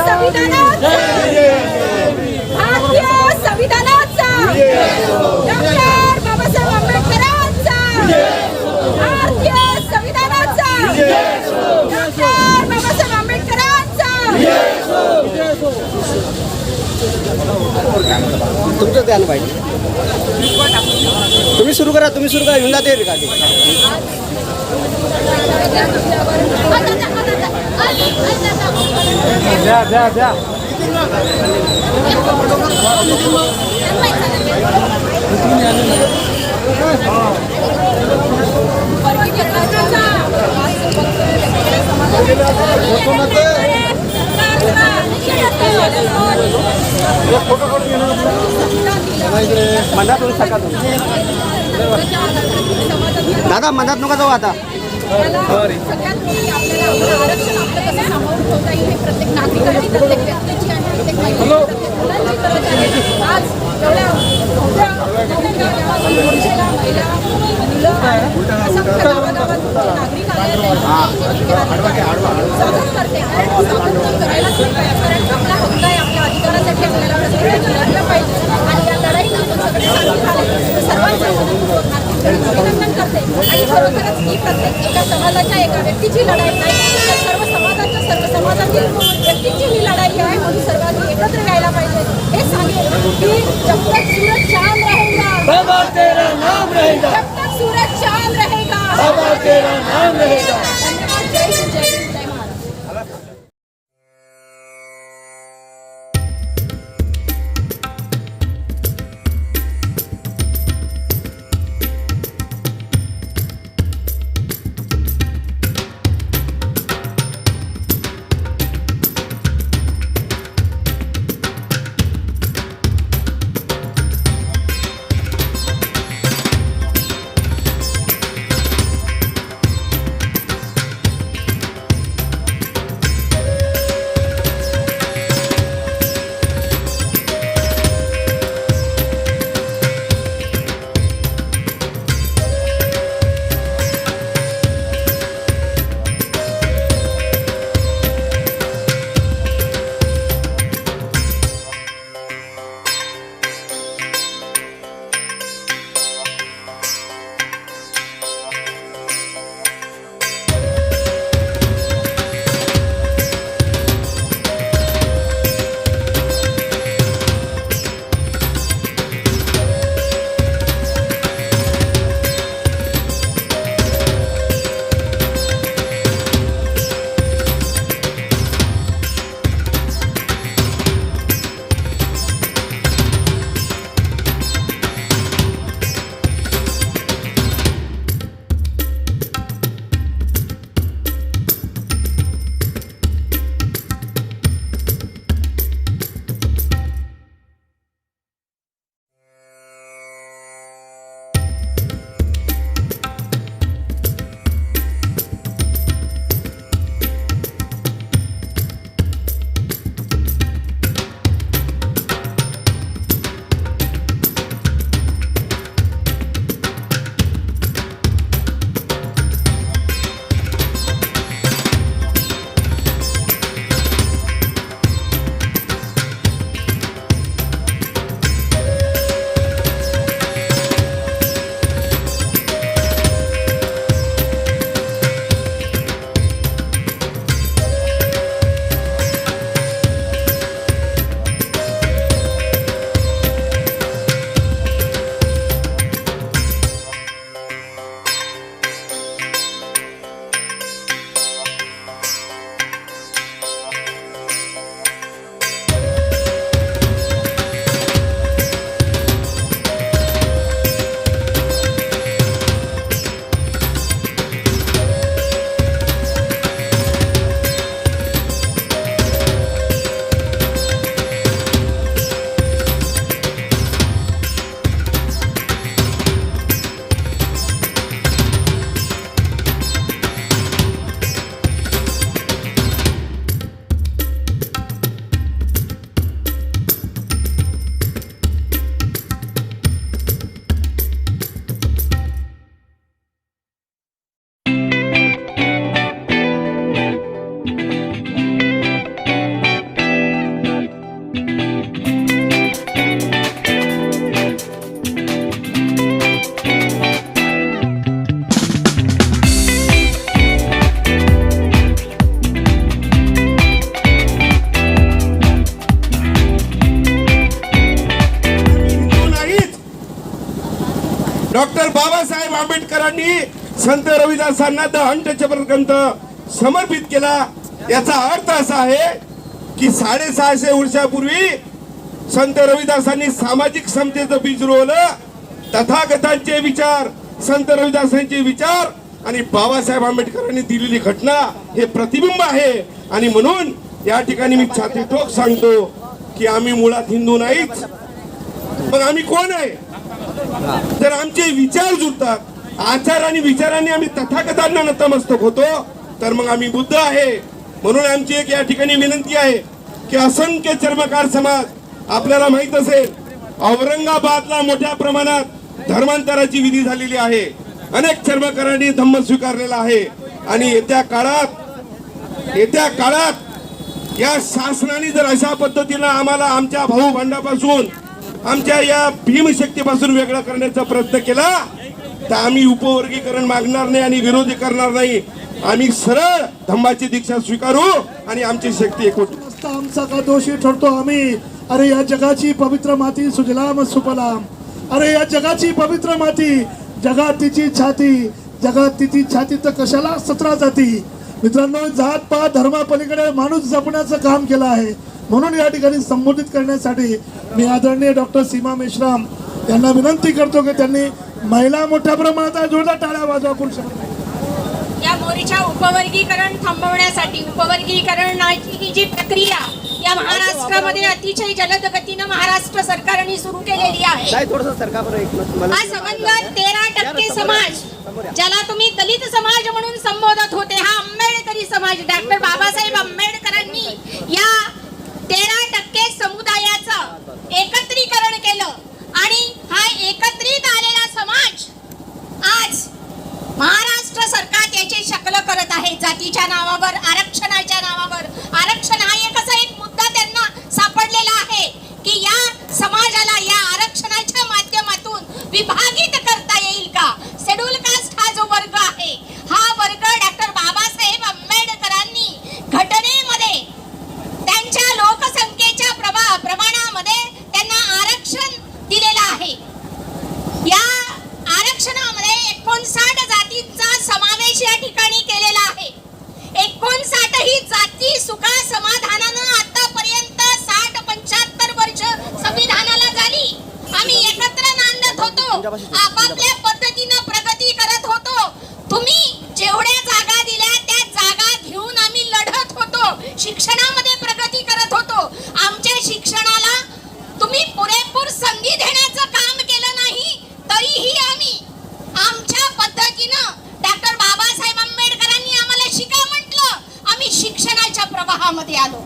संविधानाचा भारतीय संविधानाचा डॉक्टर बाबासाहेब आंबेडकरांचा भारतीय संविधानाचा डॉक्टर बाबासाहेब आंबेडकरांचा तुमचं ध्यान पाहिजे. तुम्ही सुरू करा येऊन जाते का ते. द्या दादा मनात नका जाऊ आता. सगळ्यात आपल्याला आरक्षण आपलं कसं सामावून ठेवता येईल हे प्रत्येक नागरिकाची प्रत्येक व्यक्तीची आणि प्रत्येक महिलेची मुलांची गरज आहे. आज एवढ्या मोर्चेला महिला मुलं असंख्य गावागावातून नागरिक आले स्वागत करते. कारण स्वागत करायलाच पाहिजे. कारण आपला हक्क आहे, आपल्या अधिकारासाठी आपल्याला प्रत्येकाने लढलं पाहिजे आणि या लढाईत आपण सगळे सामील झाले सर्वांच्या अभिनंदन करते. आणि खरोखरच ही प्रत्येक एका समाजाच्या एका व्यक्तीची लढाई नाही, तर सर्व समाजाच्या सर्व समाजातील व्यक्तीची ही लढाई आहे. म्हणून सर्वांनी एकत्र यायला पाहिजे. हे सांगेल की जब तक सूरज चांद रहेगा बाबा तेरा नाम रहेगा, जब तक सूरज चांद रहेगा बाबा तेरा नाम रहेगा. धन्यवाद. जय हिंद, जय हिंद, जय महाराष्ट्र. आंबेडकरांनी संत रविदासांना दहंत ग्रंथ समर्पित केला. याचा अर्थ असा आहे की 650 वर्षापूर्वी संत रविदासांनी सामाजिक समतेचं बीज रोवलं. तथागतांचे विचार, संत रविदासांचे विचार आणि बाबासाहेब आंबेडकरांनी दिलेली घटना हे प्रतिबिंब आहे. आणि म्हणून या ठिकाणी मी छाती ठोक सांगतो की आम्ही मुळात हिंदू नाहीच. मग आम्ही कोण आहे? जर आमचे विचार जुळतात, आचार आणि विचारांनी आम्ही तथागतांना नतमस्तक होतो, तर मग आम्ही बुद्ध आहे. म्हणून आमची एक या ठिकाणी विनंती आहे की असंख्य चर्मकार समाज, आपल्याला माहित असेल औरंगाबादला मोठ्या प्रमाणात धर्मांतराची विधी झालेली आहे. अनेक चर्मकारांनी धम्म स्वीकारलेला आहे. आणि येत्या काळात या शासनाने जर अशा पद्धतीनं आम्हाला आमच्या भाऊ भांडापासून, आमच्या या भीमशक्तीपासून वेगळा करण्याचा प्रयत्न केला, तर आम्ही उपवर्गीकरण मागणार नाही आणि विरोधी करणार नाही. आम्ही सरळ धम्माची दीक्षा स्वीकारू आणि आमची शक्ती एकवटू. आमचा का दोषी ठरतो आम्ही? अरे या जगाची पवित्र माती सुजलाम सुफलाम, अरे या जगाची पवित्र माती, जगात तिची छाती, जगात तिची छाती तर कशाला 17 जाती. मित्रांनो, जात पात धर्मापलीकडे माणूस जपण्याचं काम केलं आहे. म्हणून या ठिकाणी संबोधित करण्यासाठी मी आदरणीय डॉक्टर सीमा मेश्राम यांना विनंती करतो की त्यांनी महिला मोठ्या प्रमाणात जोरदार टाळ्या वाजवा. पुरुष या मोर्चा उपवर्गीकरण थांबवण्यासाठी, उपवर्गीकरणाची ही जी प्रक्रिया या महाराष्ट्रामध्ये अतिशय जलद गतीनं महाराष्ट्र सरकारने सुरू केलेली आहे. काय थोडंसं सरका बरं एक मिनिट. हा संबंध 13% समाज, ज्याला तुम्ही दलित समाज म्हणून संबोधत होते, हा आंबेडकरी समाज, डॉक्टर बाबासाहेब आंबेडकरांनी या 13% समुदायाचं एकत्रीकरण केलं. आणि हा एकत्रित आलेला समाज आज महाराष्ट्र सरकार त्याची शकल करत आहे. जातीच्या नावावर, आरक्षणाच्या नावावर. आरक्षण हा एक मुद्दा त्यांना सापडलेला आहे की या समाजाला या आरक्षणाच्या माध्यमातून विभाजित करता येईल का. शेड्यूल कास्ट हा जो वर्ग आहे, हा वर्ग डॉक्टर बाबासाहेब आंबेडकरांनी घटनेमध्ये त्यांच्या लोकसंख्येच्या प्रमाणामध्ये त्यांना आरक्षण दिलेलं आहे. या आरक्षणामध्ये 59 जातींचा समावेश या ठिकाणी केलेला आहे. 59 ही जाती सुखा समाधानानं आतापर्यंत 60-75 वर्ष संविधानाला झाली. आम्ही एकत्र नांदत होतो, आपापल्या पद्धतीनं प्रगती करत होतो. तुम्ही जेवढ्या जागा दिल्या त्या जागा घेऊन आम्ही लढत होतो, शिक्षणामध्ये प्रगती करत होतो. आमच्या शिक्षणाला तुम्ही पुरेपूर संधी देण्याचं काम केलं नाही, तरीही आम्ही आमच्या पद्धतीनं डॉक्टर बाबासाहेब आंबेडकरांनी आम्हाला शिका म्हटलं. आम्ही शिक्षणाच्या प्रवाहामध्ये आलो,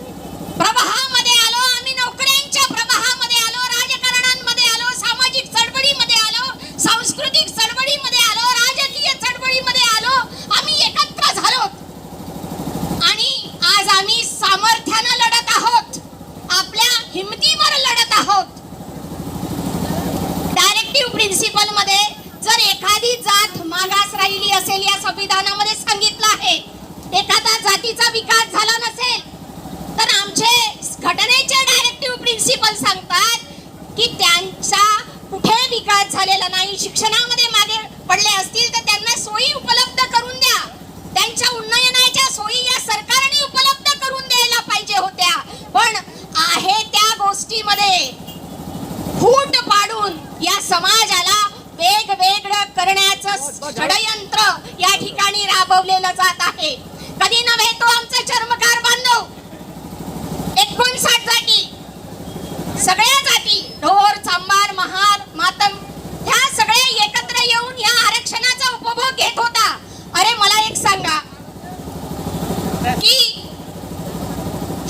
आम्ही नोकऱ्यांच्या प्रवाहामध्ये आलो, राजकारणांमध्ये आलो, सामाजिक चळवळीमध्ये आलो, सांस्कृतिक चळवळीमध्ये आलो, राजकीय चळवळीमध्ये आलो. आम्ही एकत्र झालो आणि आज आम्ही सामर्थ्यानं लढत आहोत, आपल्या हिमतीवर लढत आहोत. डायरेक्टिव्ह प्रिन्सिपल मध्ये जर एखादी जात मागास राहिली असेल, या संविधानामध्ये सांगितलं आहे, एखादा जातीचा विकास झाला नसेल, तर आमचे घटनेचे डायरेक्टिव्ह प्रिन्सिपल सांगतात की त्यांचा कुठे विकास झालेला नाही. शिक्षणामध्ये मागे पडले असतील तर त्यांना सोयी उपलब्ध करून द्या. त्यांच्या उन्नयनाच्या सोयी या सरकारने उपलब्ध करून द्यायला पाहिजे होत्या. पण आहे त्या गोष्टीमध्ये फूट पाडून या समाजाला वेगवेगळं करण्याचं षडयंत्र या ठिकाणी राबवलेलं जात आहे. कधी नव्हे तो आमचा चर्मकार बांधव 59 जाती, सगळ्या जाती, ढोर, चांबार, महार, मातंग, ह्या सगळे एकत्र येऊन या आरक्षणाचा उपभोग घेत होता. अरे मला एक सांगा की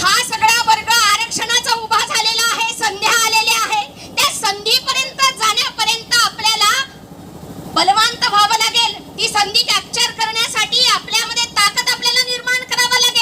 हा सगळा वर्ग आरक्षणाचा उभा झालेला आहे, संध्या आलेल्या आहे. त्या संधीपर्यंत जाण्यापर्यंत आपल्याला बलवंत व्हावं लागेल. ती संधी कॅप्चर करण्यासाठी आपल्यामध्ये ताकद आपल्याला निर्माण करावं लागेल.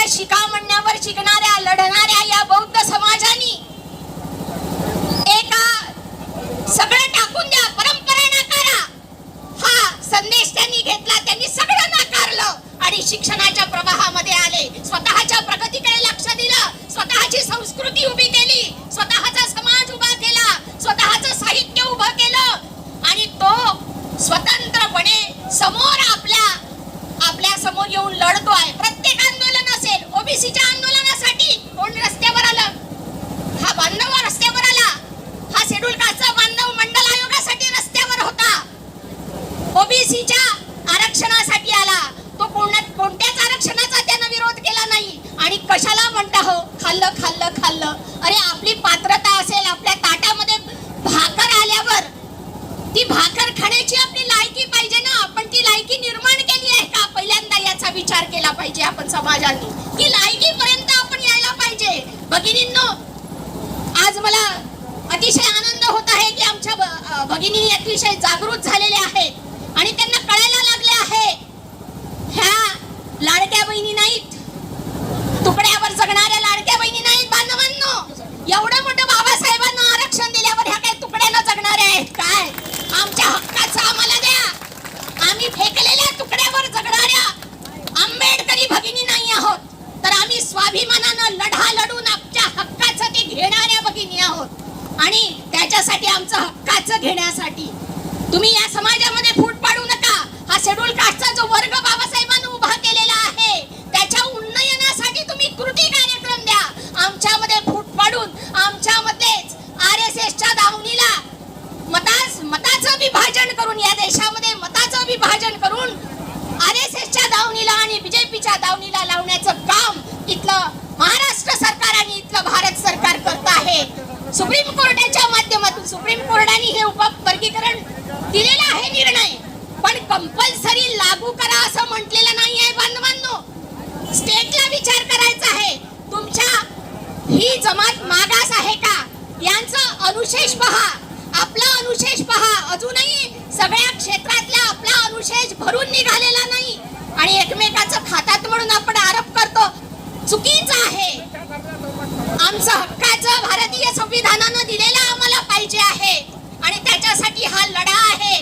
शिका म्हणण्यावर शिकणाऱ्या लढणाऱ्या या बौद्ध समाजानी एका सगळं टाकून द्या, परंपरा नाकारा हा संदेश त्यांनी घेतला. त्यांनी सगळं नाकारलं आणि शिक्षणाच्या प्रवाहामध्ये आले. स्वतःच्या प्रगतीकडे लक्ष दिलं, स्वतःची संस्कृती उभी केली, स्वतःचा समाज उभा केला, स्वतःचं साहित्य उभं केलं आणि तो स्वतंत्रपणे समोर आपल्या समोर येऊन लढतोय. प्रत्येक आंदोलन असेल, ओबीसीच्या आंदोलनासाठी कोण रस्त्यावर आलं? हा बांधव रस्त्यावर आला. हा शेड्यूल कास्टचा बांधव मंडल आयोगासाठी रस्त्यावर होता. ओबीसीच्या आरक्षणासाठी आला. तो कोणत्याच आरक्षणाचा त्यानं विरोध केला नाही. आणि कशाला म्हणता हो खाल्लं खाल्लं खाल्लं? अरे आपली पात्रता असेल, आपल्या ताटामध्ये भाकर आल्यावर ती भाकर खाण्याची आपली लायकी पाहिजे ना. आपण ती लायकी निर्माण केली आहे का? पहिल्यांदा याचा विचार केला पाहिजे आपण समाजाने. की लायकीपर्यंत आपण यायला पाहिजे. भगिनींनो, आज मला अतिशय आनंद होत आहे की आमच्या भगिनी अतिशय जागृत झालेल्या आहेत आणि त्यांना कळायला लागले आहे ह्या लाडक्या बहिणी नाहीत, तुकड्यावर जगणाऱ्या लाडक्या बहिणी नाहीत. बांधवांनो, एवढं मोठं बाबासाहेबांना आरक्षण दिल्यावर ह्या काही तुकड्यानं जगणाऱ्या आहेत काय? आमच्या हक्काचं आम्हाला द्या. आम्ही फेकलेल्या तुकड्यावर जगणाऱ्या आंबेडकरी भगिनी नाही आहोत, तर आम्ही स्वाभिमानानं लढा लढून आमच्या हक्काचं ते घेणाऱ्या भगिनी आहोत. आणि त्याच्यासाठी आमचं हक्काचं घेण्यासाठी तुम्ही या समाजामध्ये फूट पाडू नका. हा शेड्यूल कास्टचा जो वर्ग बाबासाहेबांनी उभा केलेला आहे त्याच्या उन्नयनासाठी तुम्ही कृती कार्यक्रम द्या. आमच्यामध्ये फूट पाडून आमच्यामध्येच RSSच्या दावणीला मताचं विभाजन करून, या देशामध्ये मताचं विभाजन करून RSSच्या दावणीला आणि BJPच्या दावणीला लावण्याचं काम इथलं महाराष्ट्र सरकार आणि इथलं भारत सरकार करत आहे. सुप्रीम कोर्टाच्या माध्यमातून सुप्रीम कोर्टाने हे उपवर्गीकरण दिलेलं आहे निर्णय, पण कंपल्सरी लागू करा असं म्हटलेलं नाही आहे. बांधवांनो, स्टेटला विचार करायचा आहे. तुमच्या ही जमात मागास आहे का? यांचं अनुशेष पहा, आपला अनुशेष पहा. अजूनही सगळ्या क्षेत्रातला आपला अनुशेष भरून निघालेला नाही आणि एकमेकाचं खातात म्हणून आपण आरोप करतो. चुकीचं आहे. आमचं हक्काचं भारतीय संविधानानं दिलेलं आम्हाला पाहिजे आहे आणि त्याच्यासाठी हा लढा आहे.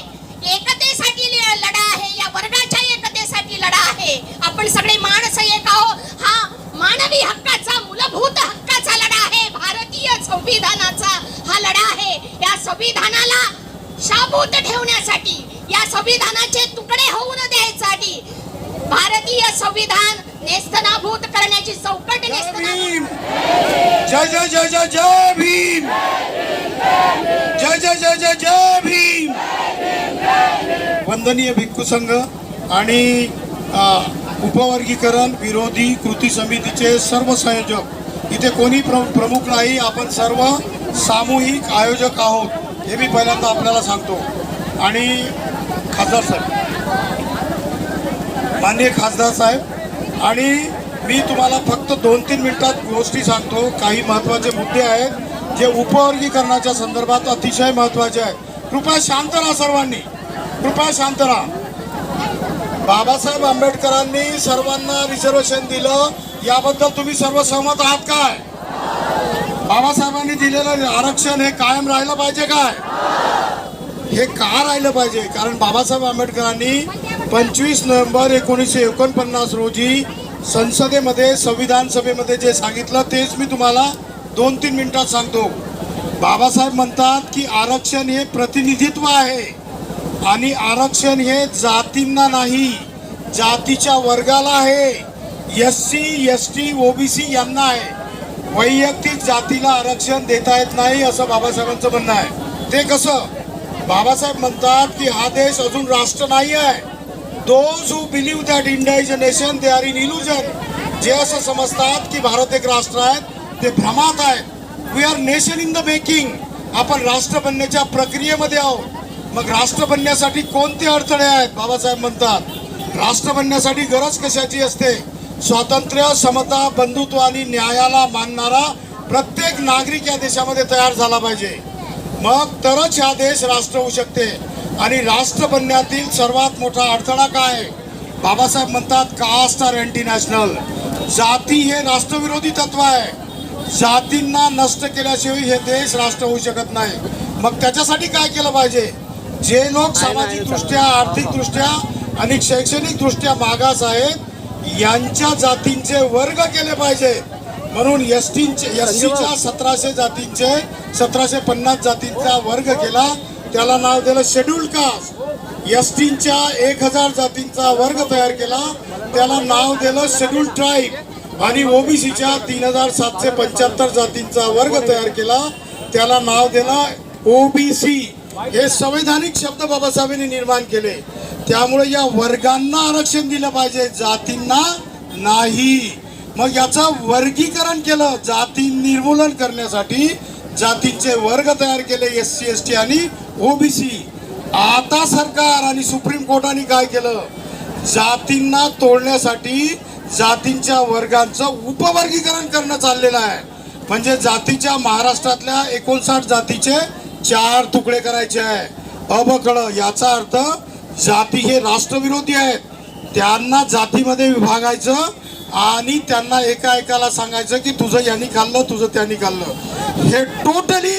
एकतेसाठी लढा आहे, या वर्गाच्या एकतेसाठी लढा आहे. आपण सगळे माणसं एक आहोत. हा मानवी हक्काचा, मूलभूत हक्काचा लढा आहे. भारतीय संविधानाचा हा लढा आहे. या संविधानाला शाबूत ठेवण्यासाठी, या संविधानाचे तुकडे होऊ न द्यायसाठी भारतीय संविधान नेस्तनाभूत करण्याची चौकट नेस्तनाभूत. जय जय जय जय जय भीम. जय जय जय जय जय भीम. वंदनीय भिक्खू संघ आणि उपवर्गीकरण विरोधी कृती समितीचे सर्व संयोजक, इथे कोणी प्रमुख नाही, आपण सर्व सामूहिक आयोजक आहोत हे मी पहिल्यांदा आपल्याला सांगतो. आणि खासदार साहेब, माननीय खासदार साहेब, आणि मी तुम्हाला फक्त 2-3 मिनिटात गोष्टी सांगतो. काही महत्त्वाचे मुद्दे आहेत जे उपवर्गीकरणाच्या संदर्भात अतिशय महत्त्वाचे आहेत. कृपया शांत राहा सर्वांनी, कृपया शांत राहा. बाबासाहेब आंबेडकरांनी सर्वांना रिझर्वेशन दिलं, याबद्दल तुम्ही सर्व सहमत आहात काय? बाबासाहेबांनी दिलेलं आरक्षण हे कायम राहिलं पाहिजे काय? हे का राहिलं पाहिजे? कारण बाबासाहेब आंबेडकरांनी 25 नोव्हेंबर 1949 रोजी संसदेमध्ये, संविधान सभेमध्ये जे सांगितलं तेच मी तुम्हाला 2-3 मिनिटात सांगतो. बाबासाहेब म्हणतात की आरक्षण हे प्रतिनिधित्व आहे आणि आरक्षण हे जातींना नाही, जातीच्या वर्गाला आहे. SC, ST, OBC यांना आहे. वैयक्तिक जातीला आरक्षण देता येत नाही असं बाबासाहेबांचं म्हणणं आहे. ते कसं? बाबासाहेब म्हणतात की हा देश अजून राष्ट्र नाही आहे. Those who believe that India is a nation they are in illusion. जे असं समजतात की भारत एक राष्ट्र आहे ते भ्रमात आहेत. We are nation in the making. आपण राष्ट्र बनण्याच्या प्रक्रियेमध्ये आहोत. मग राष्ट्र बनण्यासाठी कोणते अडथळे आहेत? बाबासाहेब म्हणतात राष्ट्र बनण्यासाठी गरज कशाची असते? स्वातंत्र्य, समता, बंधुत्व आणि न्यायाला मानणारा प्रत्येक नागरिक या देशामध्ये तयार झाला पाहिजे. मग तरच हा देश राष्ट्र होऊ शकते. आणि राष्ट्र बनण्यातील सर्वात मोठा अडथळा काय? बाबासाहेब म्हणतात कास्ट आर अँटी नॅशनल. जाती हे राष्ट्रविरोधी तत्व आहे. जातींना नष्ट केल्याशिवाय हे देश राष्ट्र होऊ शकत नाही. मग त्याच्यासाठी काय केलं पाहिजे? जे लोक सामाजिक दृष्ट्या, आर्थिक दृष्ट्या आणि शैक्षणिक दृष्ट्या मागास आहेत यांच्या जातींचे वर्ग केले पाहिजे. म्हणून एससीच्या 1700 जातींचे 1750 जातींचा वर्ग केला, त्याला नाव दिलं शेड्यूल्ड कास्ट. एसटीच्या 1000 जातींचा वर्ग तयार केला, त्याला नाव दिलं शेड्यूल्ड ट्राईब. आणि ओबीसीच्या 3775 जातींचा वर्ग तयार केला, त्याला नाव दिलं ओबीसी. हे संवैधानिक शब्द बाबासाहेबांनी निर्माण केले. त्यामुळे या वर्गांना आरक्षण दिलं पाहिजे, जातींना नाही. मग याचं वर्गीकरण केलं, जाती निर्मूलन करण्यासाठी जातींचे वर्ग तयार केले, एससी एसटी आणि ओबीसी. आता सरकार आणि सुप्रीम कोर्टाने काय केलं? जातींना तोडण्यासाठी जातींच्या वर्गांचं उपवर्गीकरण करणं चाललेलं आहे. म्हणजे जातीच्या महाराष्ट्रातल्या 59 जातीचे 4 तुकडे करायचे आहे. अबकळ याचा अर्थ जाती हे राष्ट्रविरोधी आहेत. त्यांना जातीमध्ये विभागायचं आणि त्यांना एकाला सांगायचं की तुझं यांनी खाल्लं, तुझं त्यांनी खाल्लं. हे टोटली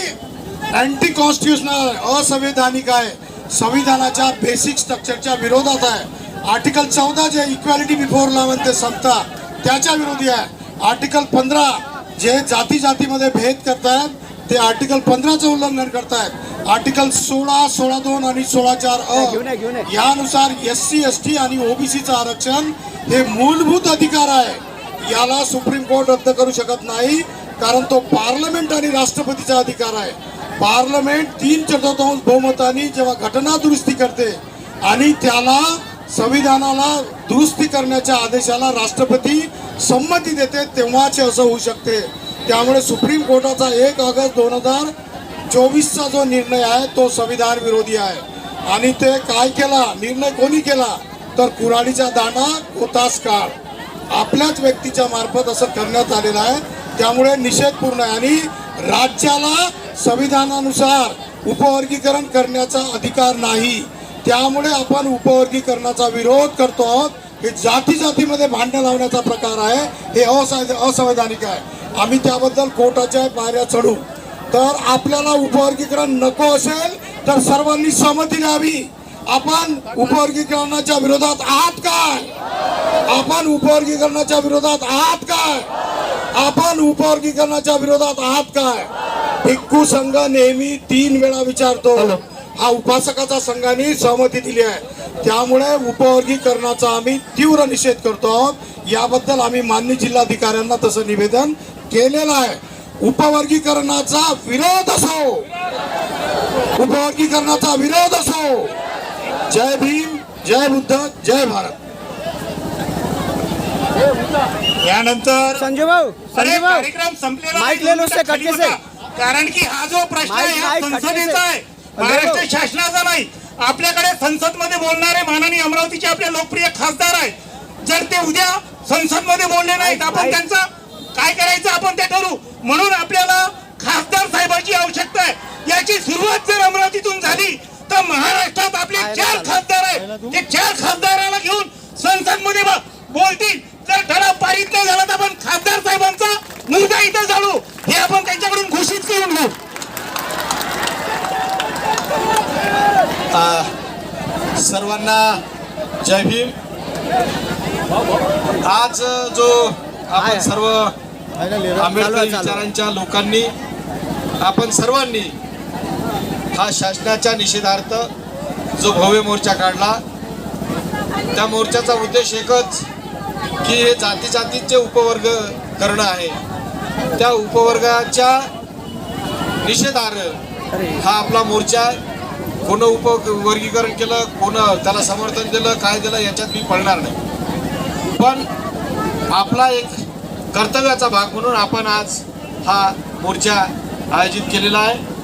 अँटी कॉन्स्टिट्युशनल, असंवैधानिक आहे. संविधानाच्या बेसिक स्ट्रक्चरच्या विरोधात आहे. आर्टिकल 14 जे इक्वॅलिटी बिफोर लॉ म्हणते समता, त्याच्या विरोधी आहे. आर्टिकल 15 जे जाती जातीमध्ये भेद करतायत ते आर्टिकल 15चं उल्लंघन करतायत. आर्टिकल 16, 16(2) आणि 16(4) यानुसार एससी एसटी आणि ओबीसीचं आरक्षण हे मूलभूत अधिकार आहे. याला सुप्रीम कोर्ट रद्द करू शकत नाही, कारण तो पार्लमेंट आणि राष्ट्रपतीचा अधिकार आहे. पार्लमेंट 3/4 बहुमताने जेव्हा घटना दुरुस्ती करते आणि त्याला संविधानाला दुरुस्ती करण्याच्या आदेशाला राष्ट्रपती संमती देते, तेव्हाच असं होऊ शकते. त्यामुळे सुप्रीम कोर्टाचा 1 ऑगस्ट 2024चा जो निर्णय आहे तो संविधान विरोधी आहे. आणि ते काय केला, निर्णय कोणी केला तर कुऱ्हाडीचा दांडा होताच काळ, आपल्याच व्यक्तीच्या मार्फत असं करण्यात आलेलं आहे. त्यामुळे निषेधपूर्ण आहे. आणि राज्याला संविधानानुसार उपवर्गीकरण करण्याचा अधिकार नाही. त्यामुळे आपण उपवर्गीकरणाचा विरोध करतो आहोत. हे जाती जातीमध्ये भांडण लावण्याचा प्रकार आहे, हे असंवैधानिक आहे. आम्ही त्याबद्दल कोर्टाच्या पायऱ्या चढू. तर आपल्याला उपवर्गीकरण नको असेल तर सर्वांनी सहमती द्यावी. आपण उपवर्गीकरणाच्या विरोधात आहात काय? आपण उपवर्गीकरणाच्या विरोधात आहात काय? आपण उपवर्गीकरणाच्या विरोधात आहात काय? भिक्खू संघ नेहमी 3 वेळा विचारतो. हा उपासकाचा संघाने सहमती दिली आहे. त्यामुळे उपवर्गीकरणाचा आम्ही तीव्र निषेध करतो आहोत. याबद्दल आम्ही माननीय जिल्हाधिकाऱ्यांना तसं निवेदन केलेलं आहे. उपवर्गीकरणाचा विरोध असो, उपवर्गीकरणाचा विरोध असो. जय भीम, जय बुद्ध, जय भारत. यानंतर संजय भाऊ, संजय भाऊ, कार्यक्रम संपलेला माइक ले लो उससे कटके से. कारण की हा जो प्रश्न आहे हा माईक संसदेचा आहे, महाराष्ट्र शासनाचा नाही. आपल्याकडे संसद मध्ये बोलणारे माननीय अमरावतीचे आपले लोकप्रिय खासदार आहेत. जर ते उद्या संसद मध्ये बोलले नाहीत, आपण त्यांचं काय करायचं आपण ते ठरवू. म्हणून आपल्याला खासदार साहेबांची आवश्यकता आहे. याची सुरुवात जर अमरावतीतून झाली तर महाराष्ट्रात आपले 4 खासदार आहेत. ते 4 खासदाराला घेऊन संसद मध्ये बोलतील. जर ठराव पारित नाही झाला तर आपण खासदार साहेबांचा मुद्दा इथं जाणू, हे आपण त्यांच्याकडून घोषित करून घेऊ. सर्वांना जय भीम. आज जो आपण सर्व आंबेडकरी विचारांच्या लोकांनी, आपण सर्वांनी हा शासनाच्या निषेधार्थ जो भव्य मोर्चा काढला, त्या मोर्चाचा उद्देश एकच की हे जाती जातीचे उपवर्ग करणं आहे. त्या उपवर्गाच्या निषेधार्थ हा आपला मोर्चा. कोण उपवर्गीकरण केलं, कोण त्याला समर्थन दिलं, काय दिलं याच्यात मी पडणार नाही. पण आपला एक कर्तव्याचा भाग म्हणून आपण आज हा मोर्चा आयोजित केलेला आहे.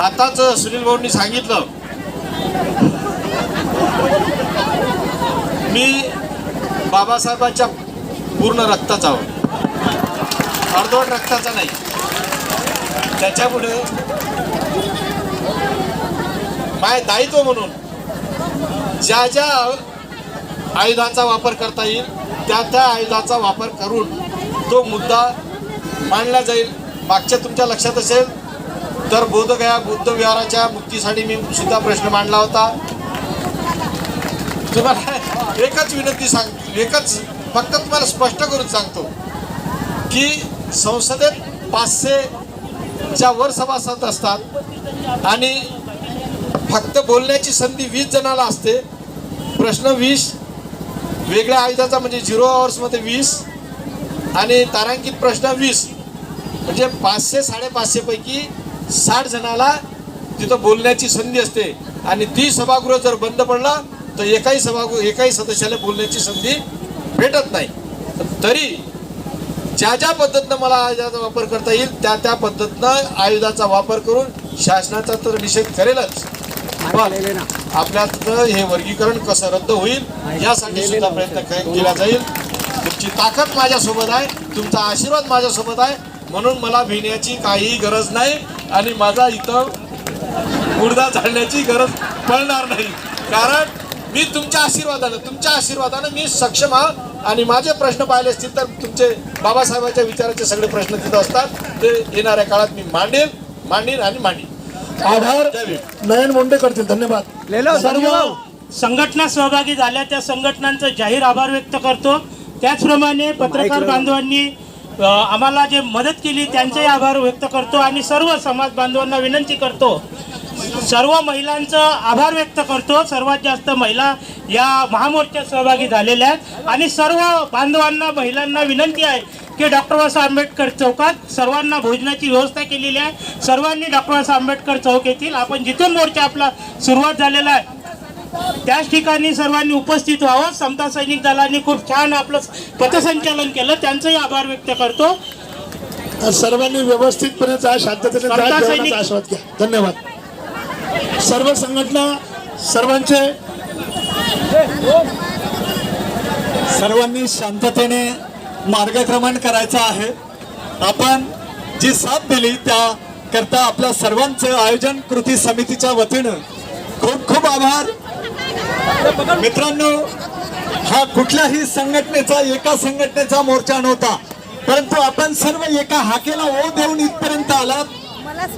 आताच सुनील भाऊंनी सांगितलं, मी बाबासाहेबांच्या पूर्ण रक्ताचा आहोत, अर्धवट रक्ताचा नाही. त्याच्यामुळे माझे दायित्व म्हणून ज्या ज्या आयुधाचा वापर करता येईल त्या आयुधाचा वापर करून तो मुद्दा मांडला जाईल. मागच्या तुमच्या लक्षात असेल तर बोधगया बुद्ध विहाराच्या मुक्तीसाठी मी सुद्धा प्रश्न मांडला होता. तुम्हाला एकच विनंती एकच फक्त तुम्हाला स्पष्ट करून सांगतो की संसदेत 500च्या वर सभासद असतात आणि फक्त बोलण्याची संधी 20 जणाला असते. प्रश्न 20 वेगळ्या आयुधाचा म्हणजे 0 आवर्समध्ये 20 आणि तारांकित प्रश्न 20 म्हणजे 500-550 पैकी 60 जणाला तिथं बोलण्याची संधी असते आणि ती सभागृह जर बंद पडला तर एकाही सदस्याला बोलण्याची संधी भेटत नाही. तरी ज्या पद्धतीनं मला आयुधाचा वापर करता येईल त्या पद्धतीनं आयुधाचा वापर करून शासनाचा तर निषेध करेलच, पण आपल्यात हे वर्गीकरण कसं रद्द होईल यासाठी सुद्धा प्रयत्न केला जाईल. तुमची ताकद माझ्यासोबत आहे, तुमचा आशीर्वाद माझ्यासोबत आहे, म्हणून मला भिण्याची काही गरज नाही आणि माझा इथं मुर्दा झाडण्याची गरज पडणार नाही. कारण मी तुमच्या आशीर्वादानं मी सक्षम आहे आणि माझे प्रश्न पाहिले असतील तर तुमचे बाबासाहेबांच्या विचाराचे सगळे प्रश्न तिथं असतात, ते येणाऱ्या काळात मी मांडीन आणि मांडीन. आभार नयन मुंडे करतील. धन्यवाद. सर्व संघटना सहभागी झाल्या त्या संघटनांचा जाहीर आभार व्यक्त करतो. त्याचप्रमाणे पत्रकार बांधवांनी आम्हाला जे मदत केली त्यांचाही आभार व्यक्त करतो आणि सर्व समाज बांधवांना विनंती करतो, सर्व महिलांचा आभार व्यक्त करतो. सर्वात जास्त महिला या महामोर्चात सहभागी झालेल्या आहेत आणि सर्व बांधवांना महिलांना विनंती आहे की डॉक्टर बाबासाहेब आंबेडकर चौकात सर्वांना भोजनाची व्यवस्था केलेली आहे. सर्वांनी डॉक्टर बाबासाहेब आंबेडकर चौक येथील आपण जिथून मोर्चा आपला सुरुवात झालेला आहे त्याच ठिकाणी सर्वांनी उपस्थित व्हावं. समता सैनिक दलांनी खूप छान आपलं पथसंचालन केलं, त्यांचाही आभार व्यक्त करतो. सर्वांनी व्यवस्थितपणे जा, शांततेने जा, जेवणाचा आस्वाद घ्या. धन्यवाद. सर्व संघटना सर्वांनी शांततेने मार्गक्रमण करायचं आहे. आपण जी साथ दिली त्याकरता आपल्या सर्वांचं आयोजन कृती समितीच्या वतीनं खूप खूप आभार. मित्रांनो, हा कुठल्याही एका संघटनेचा मोर्चा नव्हता, परंतु आपण सर्व एका हाकेला ओ देऊन इथपर्यंत आलात.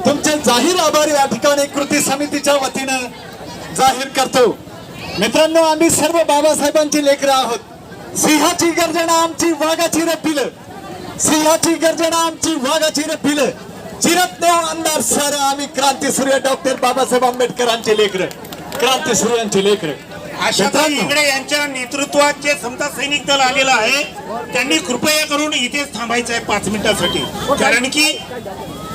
तुमचे जाहीर आभार या ठिकाणी कृती समितीच्या वतीनं जाहीर करतो. मित्रांनो, आम्ही सर्व बाबासाहेबांची लेकरं आहोत. सिंहाची गर्जना आमची वाघाची रपिलं, सिंहाची गर्जना आमची वाघाची रपिलं, चिरत नेऊ अंधार सारं आम्ही क्रांतीसूर्य डॉक्टर बाबासाहेब आंबेडकरांचे लेकरं, क्रांतीसूर्यांचे लेकरं. आशाताई इंगळे यांच्या नेतृत्वात जे समता सैनिक दल आलेलं आहे त्यांनी कृपया करून इथेच थांबायचं आहे 5 मिनिटांसाठी, कारण की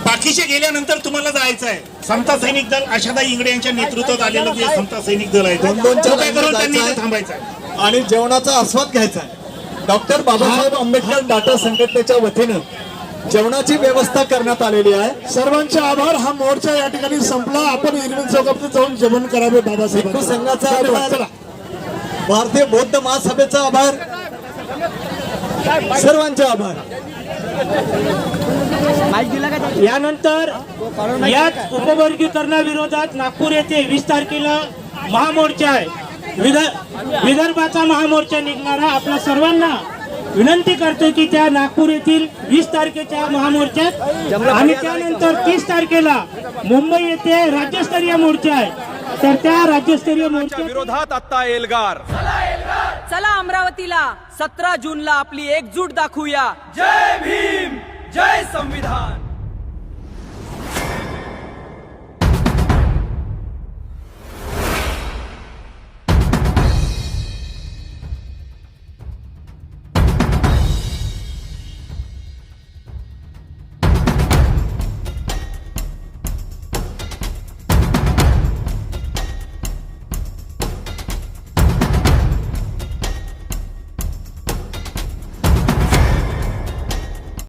बाकीचे गेल्यानंतर तुम्हाला जायचं आहे. समता सैनिक दल आशाताई इंगळे यांच्या नेतृत्वात आलेलं जे समता सैनिक दल आहे कृपया करून त्यांनी इथे थांबायचं आहे आणि जेवणाचा आस्वाद घ्यायचा आहे. डॉक्टर बाबासाहेब आंबेडकर डाटा संघटनेच्या वतीनं जेवणाची व्यवस्था करण्यात आलेली आहे. सर्वांचे आभार. हा मोर्चा या ठिकाणी संपला. आपण इरविन चौकात जाऊन जेवण करावे. बाबासाहेब संघाचा आभार, भारतीय बौद्ध महासभेचा आभार, सर्वांचे आभार. यानंतर याच उपवर्गीकरणाविरोधात नागपूर येथे 20 तारखेला महामोर्चा आहे. विदर्भाचा महामोर्चा निघणारा आपल्या सर्वांना विनंती करतो की त्या नागपूर येथील 20 तारखेच्या महामोर्चात आणि त्यानंतर 30 तारखेला मुंबई येथे राज्यस्तरीय मोर्चा आहे. तर त्या राज्यस्तरीय मोर्चा विरोधात आता एल्गार. चला अमरावतीला 17 जूनला आपली एकजूट दाखवूया. जय भीम, जय संविधान.